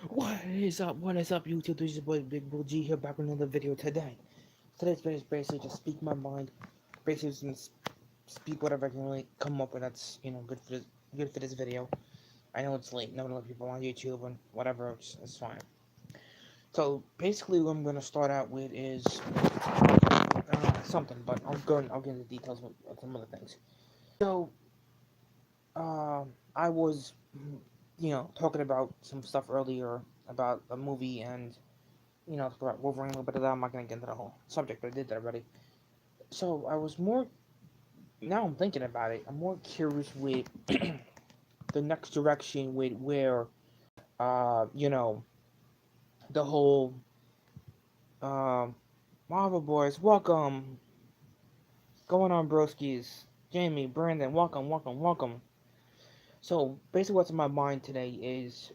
What is up? What is up, YouTube? This is your boy Big Bull G here, back with another video today. Today's video is basically just speak my mind, basically just speak whatever I can really come up with. That's good for this video. I know it's late, not a lot of people on YouTube and whatever. It's fine. So basically, what I'm gonna start out with is something, but I'll get into details with some other things. So I was talking about some stuff earlier about a movie and talk about Wolverine a little bit of that. I'm not going to get into the whole subject, but I did that already. So I was more, now I'm thinking about it, I'm more curious with the next direction with where, uh, you know, the whole, um, Marvel Boys, welcome, going on, broskies, Jamie, Brandon, welcome. So basically what's in my mind today is,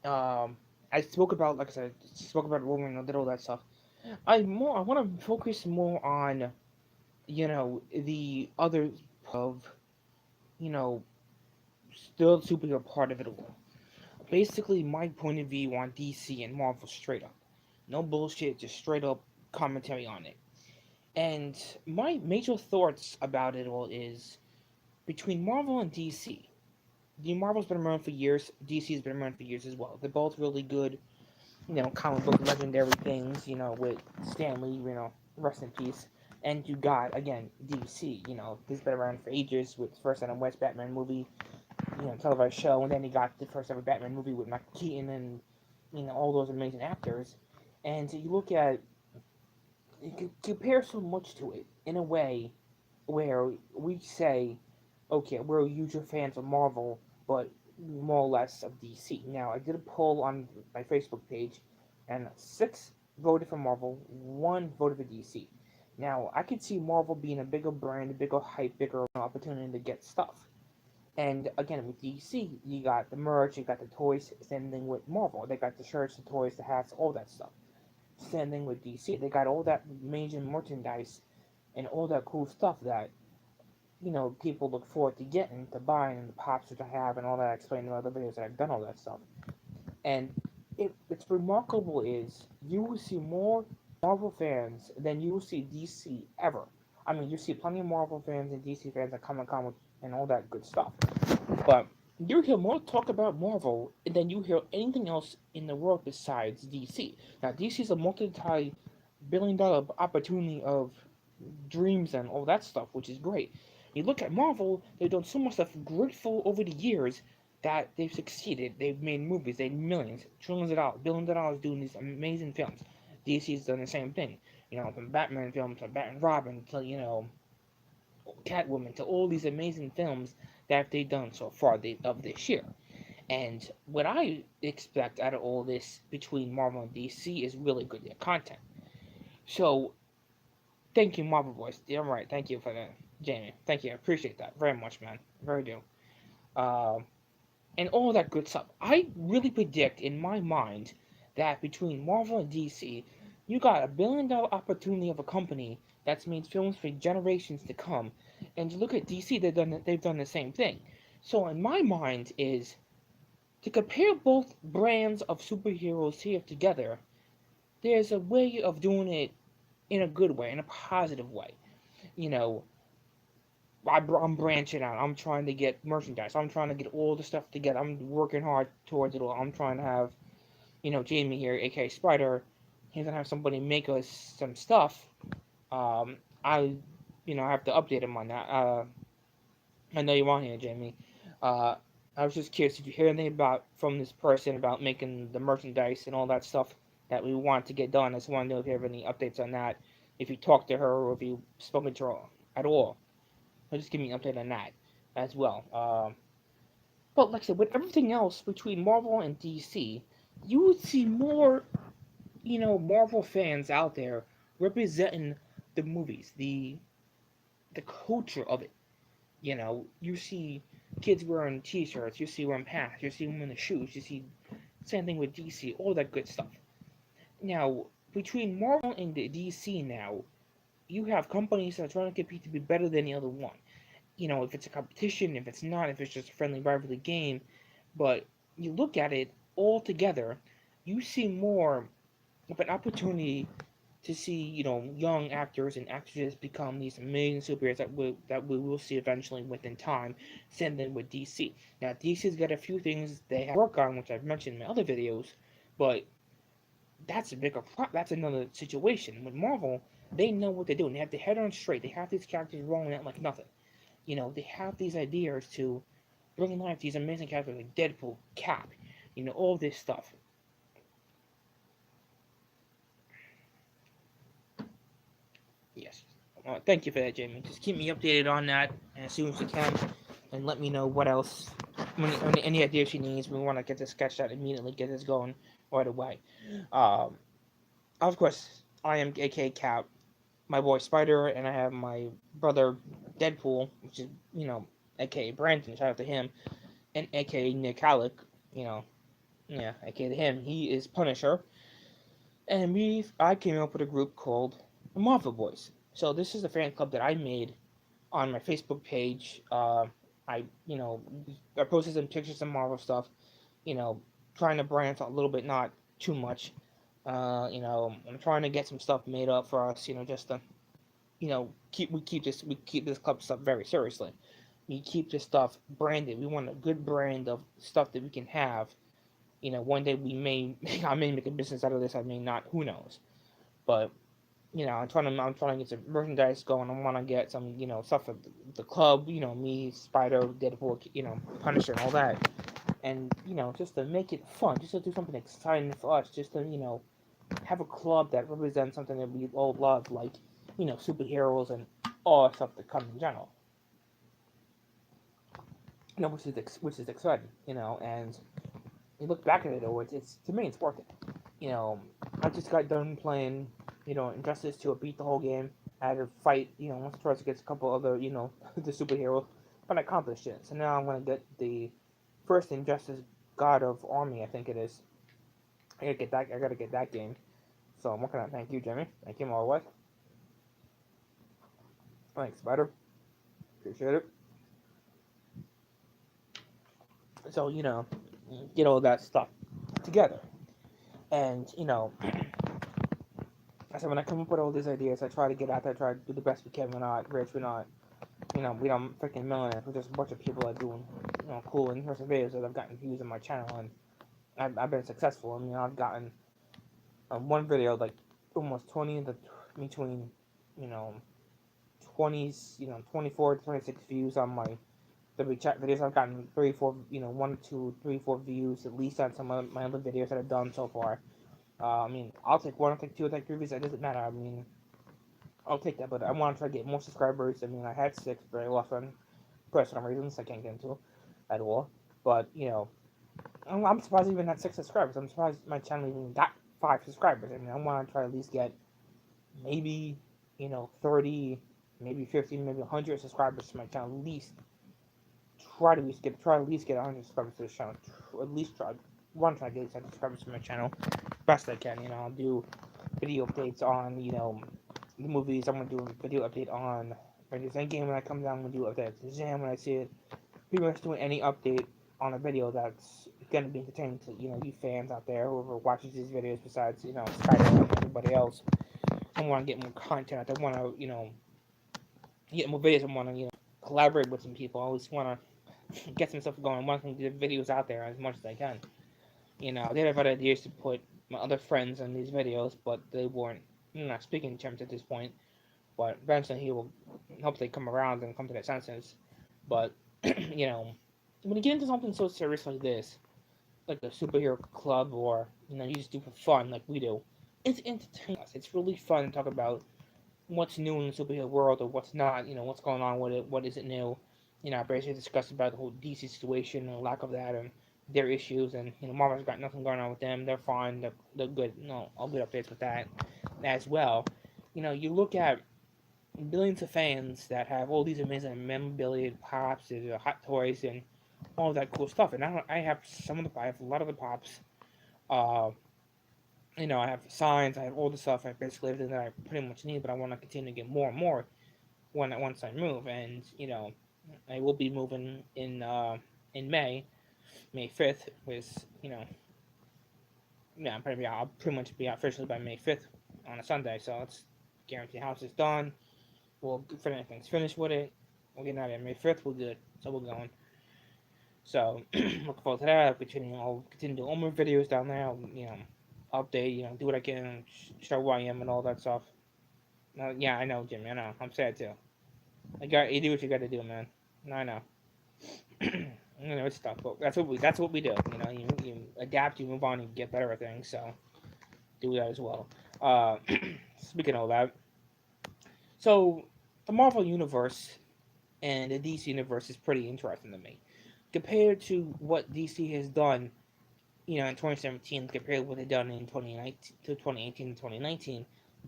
I spoke about, like I said, spoke about Wolverine, I did all that stuff. I want to focus more on the other of, you know, still superhero part of it all. Basically, my point of view on DC and Marvel straight up. No bullshit, just straight up commentary on it. And my major thoughts about it all is between Marvel and DC. The Marvel's been around for years, DC's been around for years as well. They're both really good, comic book legendary things, with Stan Lee, rest in peace. And you got, again, DC, he's been around for ages with first Adam West Batman movie, televised show, and then he got the first ever Batman movie with Michael Keaton and, all those amazing actors. And you look at, you can compare so much to it in a way where we say, okay, we're huge fans of Marvel, but more or less of DC. Now, I did a poll on my Facebook page, and 6 voted for Marvel, 1 voted for DC. Now, I could see Marvel being a bigger brand, a bigger hype, bigger opportunity to get stuff. And again, with DC, you got the merch, you got the toys. Same thing with Marvel. They got the shirts, the toys, the hats, all that stuff. Same thing with DC. They got all that major merchandise and all that cool stuff that people look forward to getting, to buying, and the pops which I have, and all that. I explained in other videos that I've done all that stuff. And it's remarkable is you will see more Marvel fans than you will see DC ever. I mean, you see plenty of Marvel fans and DC fans at Comic Con and all that good stuff. But you hear more talk about Marvel than you hear anything else in the world besides DC. Now, DC is a multi-billion-dollar opportunity of dreams and all that stuff, which is great. You look at Marvel; they've done so much stuff grateful over the years that they've succeeded. They've made movies, they made millions, trillions of dollars, billions of dollars doing these amazing films. DC's done the same thing. From Batman films to Batman Robin to Catwoman to all these amazing films that they've done so far of this year. And what I expect out of all this between Marvel and DC is really good content. So thank you, Marvel Boys. Yeah, I'm right. Thank you for that, Jamie. Thank you. I appreciate that very much, man. Very do. Um, and all that good stuff. I really predict in my mind that between Marvel and DC, you got $1 billion opportunity of a company that's made films for generations to come. And you look at DC, they've done the same thing. So in my mind is to compare both brands of superheroes here together. There's a way of doing it in a good way, in a positive way. You know, I'm branching out. I'm trying to get merchandise. I'm trying to get all the stuff together. I'm working hard towards it all. I'm trying to have, Jamie here, aka Spider. He's gonna have somebody make us some stuff. Um, I, have to update him on that. I know you're on here, Jamie. Uh, I was just curious if you hear anything about from this person about making the merchandise and all that stuff that we want to get done. I just want to know if you have any updates on that. If you talked to her or if you spoken to her at all. So just give me an update on that as well. But like I said, with everything else between Marvel and DC, you would see more, Marvel fans out there representing the movies, the culture of it. You see kids wearing T-shirts, you see wearing pants, you see them in the shoes, you see same thing with DC, all that good stuff. Now, between Marvel and the DC now, you have companies that are trying to compete to be better than the other one. If it's a competition, if it's not, if it's just a friendly rivalry game. But you look at it all together, you see more of an opportunity to see, young actors and actresses become these amazing superheroes that we will see eventually within time. Same thing with DC. Now DC's got a few things they have to work on, which I've mentioned in my other videos, but that's another situation. With Marvel, they know what they're doing. They have their head on straight. They have these characters rolling out like nothing. They have these ideas to bring life these amazing characters like Deadpool, Cap, all this stuff. Yes. Thank you for that, Jamie. Just keep me updated on that as soon as you can, and let me know what else, any ideas she needs. We want to get this sketched out immediately, get this going right away. Um, of course, I am AK Cap, my boy Spider, and I have my brother Deadpool, which is, aka Brandon, shout out to him, and aka Nick Halleck, you know, yeah, aka to him. He is Punisher, and I came up with a group called the Marvel Boys. So this is a fan club that I made on my Facebook page. I posted some pictures of Marvel stuff, you know, trying to branch out a little bit, not too much. I'm trying to get some stuff made up for us, just to, keep this club stuff very seriously. We keep this stuff branded. We want a good brand of stuff that we can have. One day I may make a business out of this. I may not. Who knows? But I'm trying to get some merchandise going. I want to get some, stuff for the club. Me, Spider, Deadpool, Punisher, and all that. And just to make it fun, just to do something exciting for us, just to have a club that represents something that we all love, like superheroes and all stuff that come in general. Which is exciting. And you look back at it, it's to me, it's worth it. You know, I just got done playing, Injustice 2. I beat the whole game. I had to fight, once or twice against a couple other, the superheroes, but I accomplished it. So now I'm gonna get the first Injustice God of Army, I think it is. I gotta get that. I gotta get that game. So I'm working on. Thank you, Jimmy. Thank you, my wife. Thanks, Spider. Appreciate it. So get all that stuff together, and I said when I come up with all these ideas, I try to get out there, try to do the best we can. We're not rich. We're not, we don't freaking millionaires. We're just a bunch of people that doing, cool and interesting videos that have gotten views on my channel, and I've been successful. I mean, I've gotten one video like almost 20 to between, you know, 20s, 24 to 26 views on my the chat videos. I've gotten 3, 4, 1, 2, 3, 4 views at least on some of my other videos that I've done so far. I mean, I'll take one, I'll take two, I'll take three views. It doesn't matter. I mean, I'll take that, but I want to try to get more subscribers. I mean, I had 6, but I lost on personal reasons I can't get into at all. But I'm surprised I even had 6 subscribers. I'm surprised my channel even got 5 subscribers. I mean, I want to try to at least get maybe 30, maybe 50, maybe 100 subscribers to my channel at least. Try to at least get 100 subscribers to the channel. At least try. Want to try to get 100 subscribers to my channel best I can. I'll do video updates on the movies. I'm gonna do a video update on Avengers Endgame when I come down. I'm gonna do an update to Shazam when I see it. Pretty much doing any update on a video that's gonna be entertaining to you fans out there, whoever watches these videos besides Spider and everybody else. I want to get more content. I want to get more videos. I want to collaborate with some people. I always want to get some stuff going. I want to get videos out there as much as I can. I did have other ideas to put my other friends in these videos, but they weren't not speaking terms at this point. But eventually he will hopefully come around and come to their senses. But when you get into something so serious like this, like a superhero club, or you just do for fun like we do, it's entertaining us. It's really fun to talk about what's new in the superhero world or what's not. What's going on with it, what isn't new. I basically discussed about the whole DC situation and lack of that, and their issues, and Marvel's got nothing going on with them. They're fine. They're good. All good updates with that as well. You look at billions of fans that have all these amazing memorabilia, pops, and hot toys, and all that cool stuff. And I have I have a lot of the pops. Uh, I have signs. I have all the stuff. I have basically everything that I pretty much need. But I want to continue to get more and more once I move. And I will be moving in May 5th. Was yeah, I'll pretty much be officially by May 5th on a Sunday. So it's guaranteed house is done. We'll finish things finished with it. We're getting out of May 5th. We're good. So we're going. So looking forward to that. I'll continue to do all my videos down there. Update. Do what I can, show who I am and all that stuff. Yeah, I know, Jimmy. I know. I'm sad too. You do what you got to do, man. I know. It's tough, but that's what we do. You adapt, you move on, and get better at things. So do that as well. Uh, Speaking of that, so the Marvel universe and the DC universe is pretty interesting to me, compared to what DC has done. In 2017, compared to what they've done in 2019 to 2018 and 2019,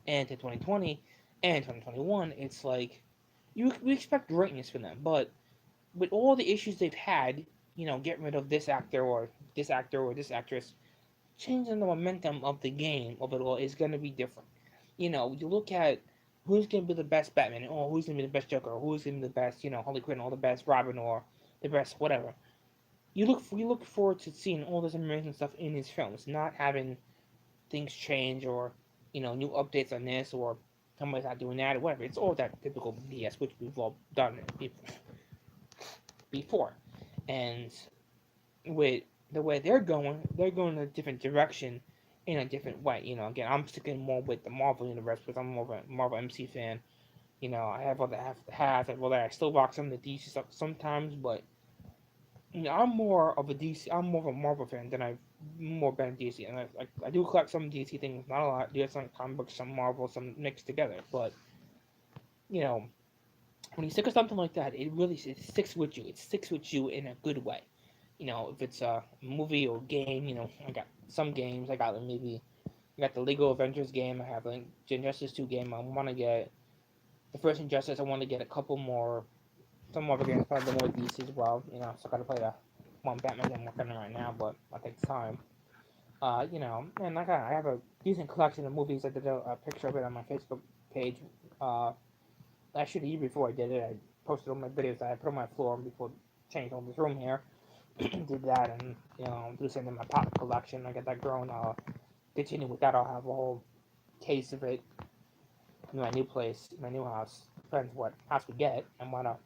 and to 2020 and 2021. It's like we expect greatness from them, but with all the issues they've had, getting rid of this actor or this actor or this actress, changing the momentum of the game of it all is going to be different. You look at who's going to be the best Batman, or who's going to be the best Joker, or who's going to be the best, Harley Quinn, or the best Robin, or the best whatever. We look forward to seeing all this amazing stuff in his films, not having things change or new updates on this or somebody's not doing that or whatever. It's all that typical BS which we've all done before. And with the way they're going in a different direction in a different way. Again, I'm sticking more with the Marvel universe because I'm more of a Marvel MC fan. I have all the half and I still rock some of the DC stuff sometimes, but I'm more of a DC. I'm more of a Marvel fan than I've more been DC, and I do collect some DC things, not a lot. I do have some comic books, some Marvel, some mixed together. But you know, when you stick with something like that, it sticks with you. It sticks with you in a good way. If it's a movie or game, I got some games. I got the Lego Avengers game. I have the Injustice 2 game. I want to get the first Injustice. I want to get a couple more. Some more games, probably more DC as well. So I gotta play the one Batman game I'm working on right now, but that takes time. And I have a decent collection of movies. I did a picture of it on my Facebook page. Actually, the year before I did it, I posted all my videos that I put on my floor before changing all this room here. Did that, and do something in my pop collection. I got that growing. I'll continue with that. I'll have a whole case of it in my new place, my new house. Depends what house we get, and wanna.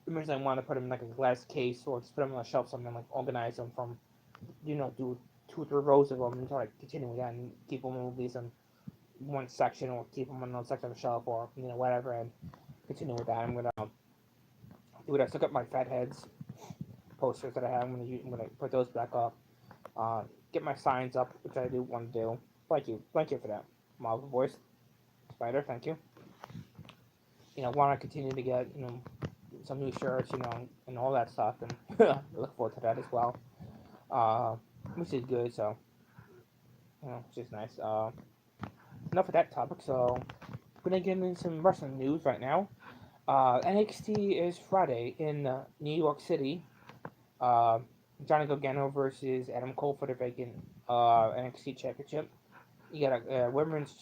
Eventually, I want to put them in like a glass case, or just put them on a shelf, something like organize them from, do 2 or 3 rows of them, and try to continue with that, and keep them in movies in one section, or keep them in another section of the shelf, or whatever, and continue with that. I'm gonna do it. I took up my Fat Heads posters that I have. I'm gonna put those back up. Get my signs up, which I do want to do. Thank you for that, Marvel Voice Spider. Thank you. Want to continue to get some new shirts, and all that stuff, and I look forward to that as well. Which is good. So, which is nice. Enough of that topic. So, we're gonna get into some wrestling news right now. NXT is Friday in New York City. Johnny Gargano versus Adam Cole for the vacant NXT Championship. You got a women's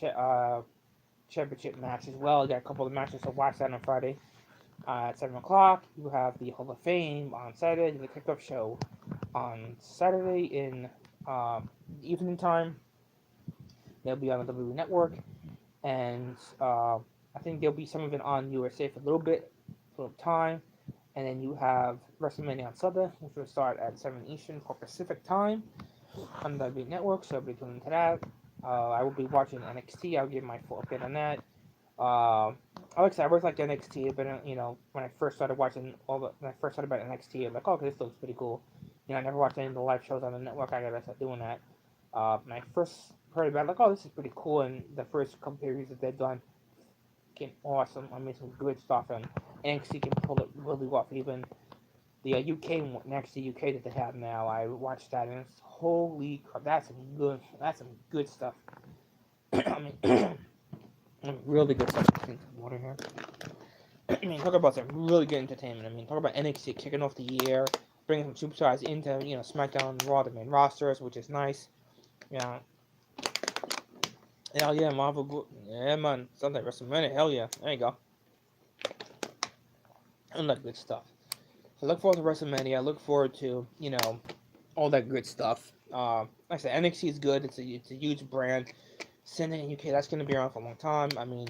championship match as well. You got a couple of matches to watch that on Friday. At 7 o'clock, you have the Hall of Fame on Saturday, the kickoff show on Saturday in evening time. They'll be on the WWE Network, and I think there'll be some of it on USA for a little bit, for a time. And then you have WrestleMania on Sunday, which will start at 7 Eastern for Pacific time on the WWE Network, so I'll be tuning into that. I will be watching NXT. I'll give my full update on that. Like I said, I always liked NXT, but when I first started watching when I first started about NXT, I'm like, oh, this looks pretty cool. I never watched any of the live shows on the network. I gotta start doing that. When I first heard about it, like, oh, this is pretty cool, and the first couple periods that they've done came awesome. I mean, some good stuff, and NXT can pull it really off. Even the UK NXT UK that they have now, I watched that, and it's holy crap, that's some good stuff. I mean. Really good stuff. Water here. I mean, talk about some really good entertainment. I mean, talk about NXT kicking off the year, bringing some superstars into SmackDown, Raw, the main rosters, which is nice. Hell yeah, Marvel. Yeah, man. Sunday WrestleMania. Hell yeah. There you go. And that good stuff. So look forward to WrestleMania. I look forward to all that good stuff. Like I said, NXT is good. It's a huge brand. Sending in UK, that's gonna be around for a long time. I mean,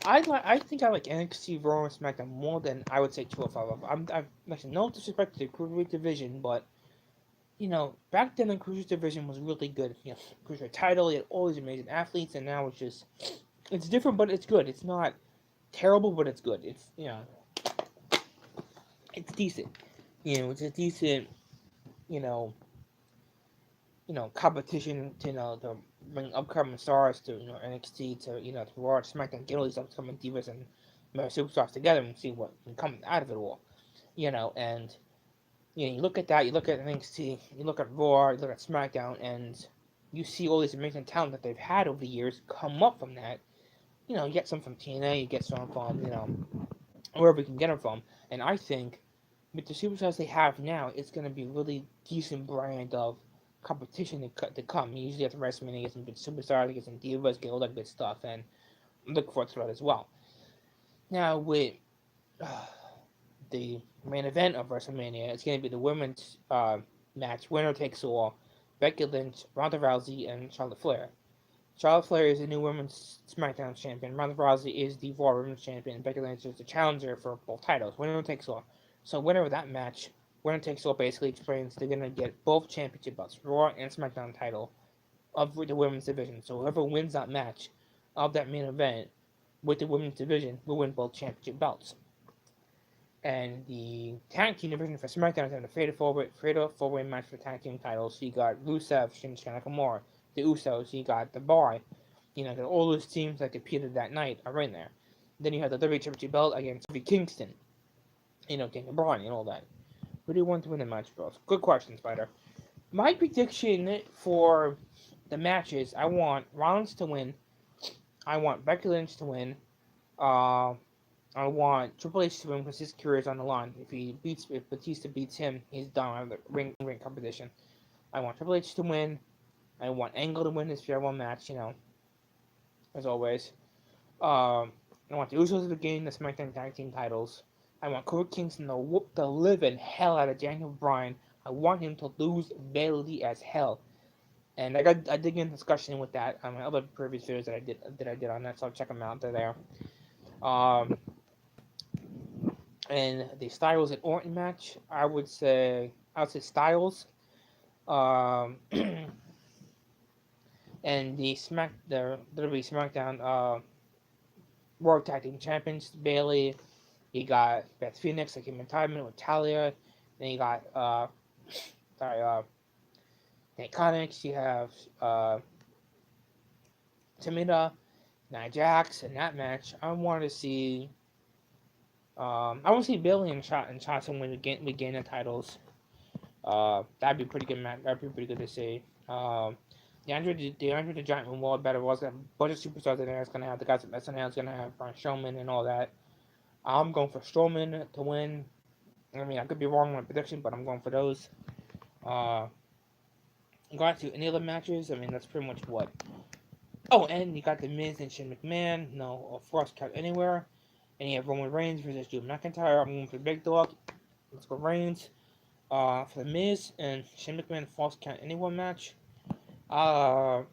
I think I like NXT, Raw, and SmackDown more than I would say 205. I've like no disrespect to the Cruiserweight division, but back then the Cruiserweight division was really good. Cruiserweight title, you had all these amazing athletes, and now it's different, but it's good. It's not terrible, but it's good. It's decent. It's a decent, you know, competition to to bring upcoming stars to NXT to to Raw, to SmackDown, get all these upcoming divas and superstars together and see what can come out of it all. And you look at that, you look at NXT, you look at Raw, you look at SmackDown, and you see all these amazing talent that they've had over the years come up from that. You get some from TNA, you get some from wherever you can get them from, and I think with the superstars they have now, it's going to be a really decent brand of competition to come. You usually at the WrestleMania, get some good superstars, get some divas, get all that good stuff, and I'm looking forward to that as well. Now, with uh, the main event of WrestleMania, it's going to be the women's match, winner takes all, Becky Lynch, Ronda Rousey, and Charlotte Flair. Charlotte Flair is the new women's SmackDown champion. Ronda Rousey is the Raw Women's champion. And Becky Lynch is the challenger for both titles. Winner takes all. So winner of that match, winner takes all basically explains they're gonna get both championship belts, Raw and SmackDown title of the women's division. So whoever wins that match of that main event with the women's division will win both championship belts. And the tag team division for SmackDown is having a fatal four-way match for the tag team titles. So you got Rusev, Shinsuke Nakamura, the Usos, you got the Bar. All those teams that competed that night are in there. Then you have the WWE Championship belt against Kofi Kingston, Daniel Bryan and all that. Who do you want to win the match, bros? Good question, Spider. My prediction for the matches, I want Rollins to win. I want Becky Lynch to win. Uh, I want Triple H to win because his career is on the line. If Batista beats him, he's done on the ring competition. I want Triple H to win. I want Angle to win his farewell match, as always. I want the Usos to gain the SmackDown Tag Team titles. I want Kofi Kingston to whoop the living hell out of Daniel Bryan. I want him to lose badly as hell. And I did get in discussion with that on my other previous videos that I did on that, so check them out. They're there. And the Styles and Orton match, I would say Styles. And the WWE SmackDown World Tag Team Champions, Bayley. You got Beth Phoenix, like Kim Tyman with Talia. Then you got the Iconics. You have Tamina, Nia Jax in that match. I want to see Bayley and Shotzi regain the titles. That'd be pretty good match. That'd be pretty good to see. The Andre the Giant Memorial Battle was got a bunch of superstars in there. It's gonna have the guys from SNL. It's gonna have Braun Strowman and all that. I'm going for Strowman to win. I mean, I could be wrong on my prediction, but I'm going for those. Going to any other matches, I mean, that's pretty much what. Oh, and you got The Miz and Shane McMahon. No, Frost Count Anywhere. And you have Roman Reigns versus Drew McIntyre. I'm going for Big Dog. Let's go Reigns. For The Miz and Shane McMahon False Count Anywhere match. I'll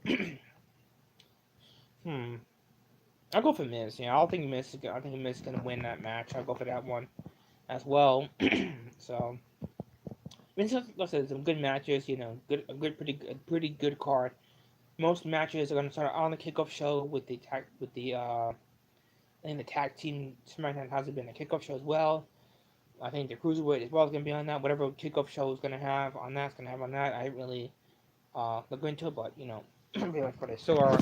go for Miz. I don't think Miz. I think Miz is gonna win that match. I'll go for that one as well. So, like I said, some good matches. Pretty good card. Most matches are gonna start on the kickoff show with the I think the tag team SmackDown has been a kickoff show as well. I think the Cruiserweight as well is gonna be on that. Whatever kickoff show is gonna have on that, it's gonna have on that. I didn't really look into it, but pretty much what I saw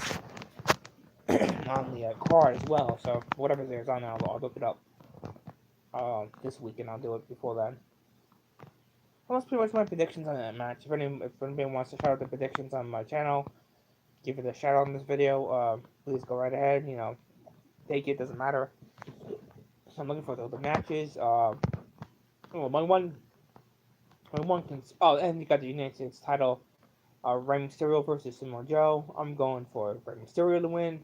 on the card as well. So whatever there's on now, I'll look it up this week, and I'll do it before then. Well, that's pretty much my predictions on that match. If anybody wants to shout out the predictions on my channel, give it a shout out in this video. Please go right ahead. Take it, doesn't matter. So I'm looking for the matches. And you got the United States title. Rey Mysterio versus Samoa Joe. I'm going for Rey Mysterio to win.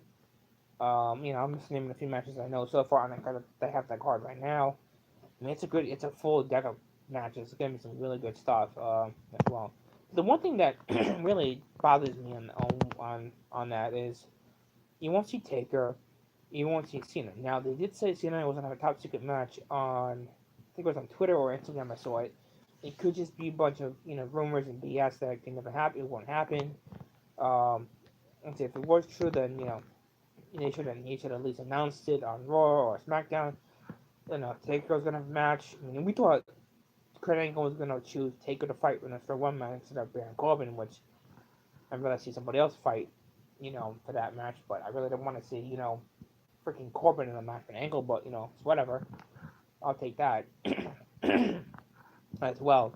I'm just naming a few matches I know so far, and they have that card right now. I mean, it's a full deck of matches. It's gonna be some really good stuff as well. the one thing that really bothers me on that is you won't see Taker, you won't see Cena. Now they did say Cena was gonna have a top secret match on, I think it was on Twitter or Instagram. I saw it. It could just be a bunch of rumors and BS that can never happen. It won't happen. Um, and if it was true, then he should at least announced it on Raw or SmackDown. Taker was gonna have a match. I mean, we thought Kurt Angle was gonna choose Taker to fight for one match instead of Baron Corbin, which I'd rather see somebody else fight, for that match. But I really don't want to see, freaking Corbin in a match with Angle. But it's whatever. I'll take that as well.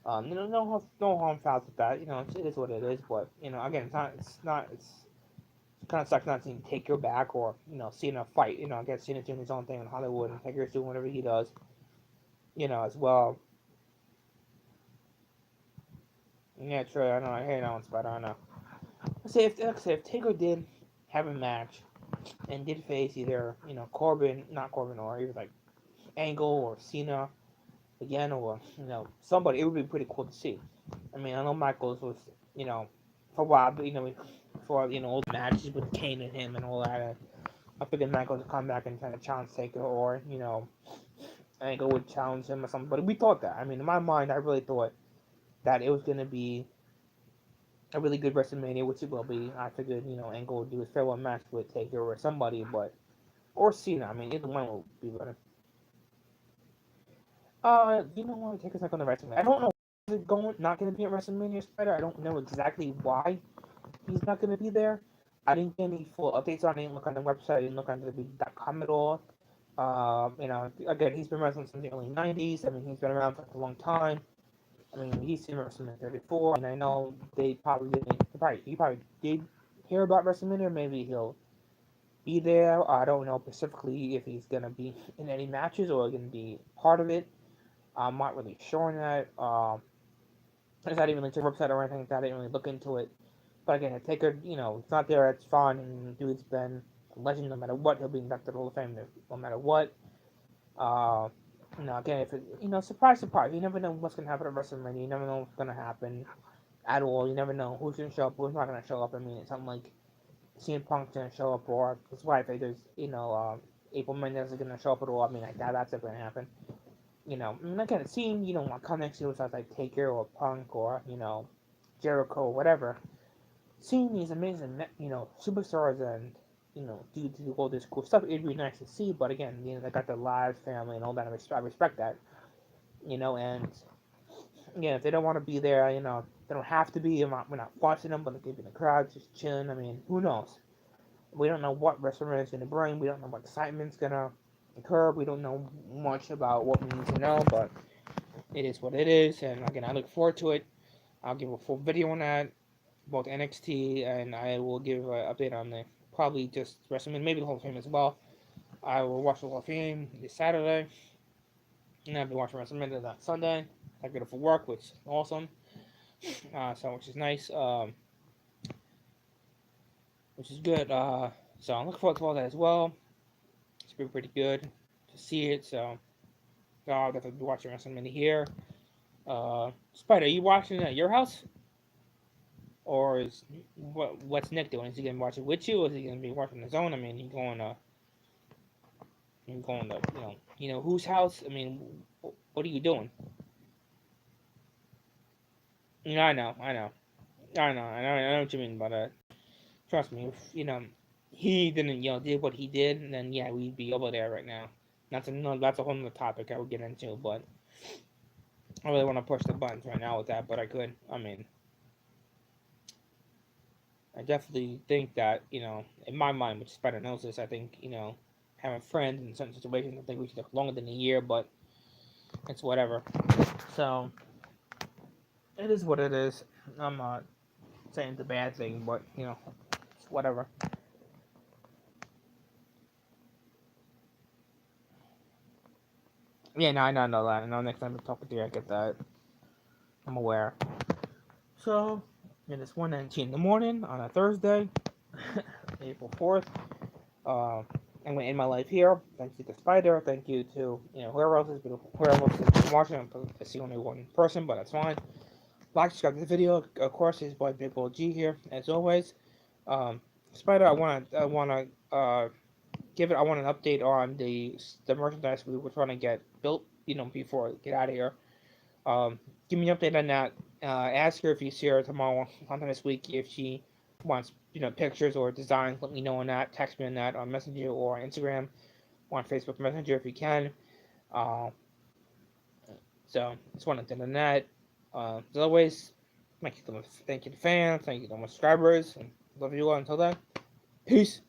No harm foul with that. It is what it is. But again, it's kind of sucks not seeing Taker back or seeing a fight. I guess Cena's doing his own thing in Hollywood and Taker's doing whatever he does. As well. Yeah, true. I know. I hate that one, but I don't know. Let's say if Taker did have a match and did face either Corbin, not Corbin, or either like Angle or Cena again, or somebody, it would be pretty cool to see. I mean, I know Michaels was for a while, but for old matches with Kane and him and all that. I figured Michaels would come back and try to challenge Taker, or Angle would challenge him or something. But we thought that. I mean, in my mind, I really thought that it was gonna be a really good WrestleMania, which it will be. I figured, Angle would do his farewell match with Taker or somebody, or Cena. I mean, either one will be better. Taker's not going to WrestleMania. I don't know why he's not going to be at WrestleMania Spider. I don't know exactly why he's not going to be there. I didn't get any full updates on it. I didn't look on the website. I didn't look on WWE.com at all. Again, he's been wrestling since the early '90s. I mean, he's been around for a long time. I mean, he's seen WrestleMania 34, and I know they probably didn't. He probably did hear about WrestleMania. Maybe he'll be there. I don't know specifically if he's gonna be in any matches or gonna be part of it. I'm not really sure on that. I didn't really check the website or anything like that. I didn't really look into it. But again, Taker, it's not there. It's fine. And dude's been a legend no matter what. He'll be inducted to the Hall of Fame no matter what. Uh, again, if it, surprise, surprise. You never know what's gonna happen at WrestleMania. You never know what's gonna happen at all. You never know who's gonna show up, who's not gonna show up. I mean, it's something like CM Punk's gonna show up, or his wife. There's, April Mendez is gonna show up at all. I mean, I doubt that's ever gonna happen. I'm not gonna see, like come next year with like Taker or Punk or Jericho or whatever. Seeing these amazing, superstars and do all this cool stuff, it'd be nice to see. But again, they got their lives, family, and all that. I respect that. And again, if they don't want to be there, they don't have to be. We're not forcing them, but they could be in the crowd, just chilling. I mean, who knows? We don't know what WrestleMania is gonna bring. We don't know what excitement's gonna occur. We don't know much about what we need to know, but it is what it is. And again, I look forward to it. I'll give a full video on that, both NXT, and I will give an update on the probably just WrestleMania, maybe the Hall of Fame as well. I will watch the Hall of Fame this Saturday, and I'll be watching WrestleMania that Sunday. I get it for work, which is awesome. Which is nice. Which is good. So I'm looking forward to all that as well. It's been pretty good to see it. So I'll definitely be watching WrestleMania here. Spider, are you watching it at your house? Or is what's Nick doing? Is he gonna watch it with you, or is he gonna be watching his own? I mean, to whose house? I mean, what are you doing? I know, I know what you mean by that. Trust me, if he didn't did what he did, then yeah, we'd be over there right now. That's a whole other topic I would get into, but I really want to push the buttons right now with that, but I could. I mean, I definitely think that, in my mind, which Spider knows this, I think, having friends in certain situations, I think we should have longer than a year, but it's whatever. So, it is what it is. I'm not saying it's a bad thing, but, it's whatever. Yeah, no, I know that. I know next time I talk with you, I get that. I'm aware. So, it's 1:19 in the morning on a Thursday, April 4th. I'm gonna end my life here. Thank you to Spider. Thank you to whoever else has been watching. I see only one person, but that's fine. Like, subscribe to the video. Of course, it's boy Big Bull G here, as always. Um, Spider, I want an update on the merchandise we were trying to get built, before we get out of here. Um, Give me an update on that. Ask her if you see her tomorrow, sometime this week, if she wants, pictures or designs. Let me know on that. Text me on that on Messenger or on Instagram or on Facebook Messenger if you can. Uh, so just want to on that. As always, thank you to the fans, thank you to my subscribers, and love you all. Until then, peace.